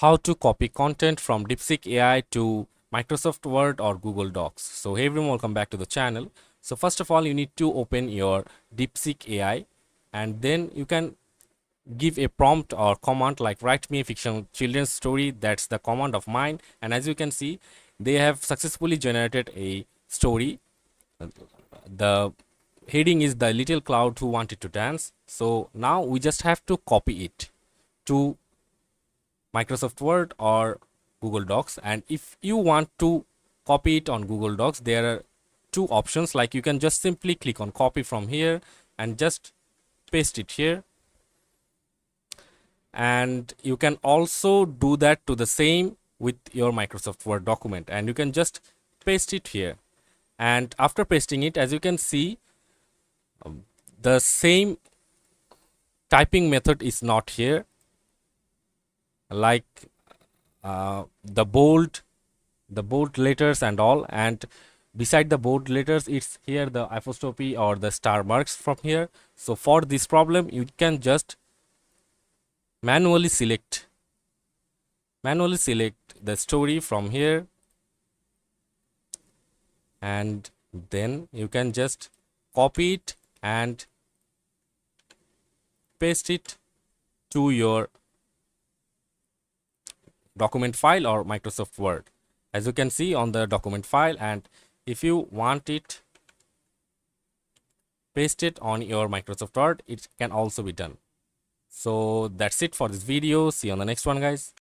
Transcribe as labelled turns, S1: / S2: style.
S1: how to copy content from DeepSeek AI to Microsoft Word or Google Docs. So hey everyone, welcome back to the channel. So first of all, you need to open your DeepSeek AI, and then you can give a prompt or command like write me a fictional children's story. That's the command of mine, and as you can see, they have successfully generated a story. The heading is the little cloud who wanted to dance. So now we just have to copy it to Microsoft Word or Google Docs. And if you want to copy it on Google Docs, there are two options. Like you can just simply click on copy from here and just paste it here, and you can also do that to the same with your Microsoft Word document, and you can just paste it here. And after pasting it, as you can see, the same typing method is not here, like the bold letters and all, and beside the bold letters it's here the apostrophe or the star marks from here. So for this problem, you can just manually select the story from here, and then you can just copy it and paste it to your document file or Microsoft Word, as you can see on the document file. And if you want it paste it on your Microsoft Word, it can also be done. So that's it for this video. See you on the next one, guys.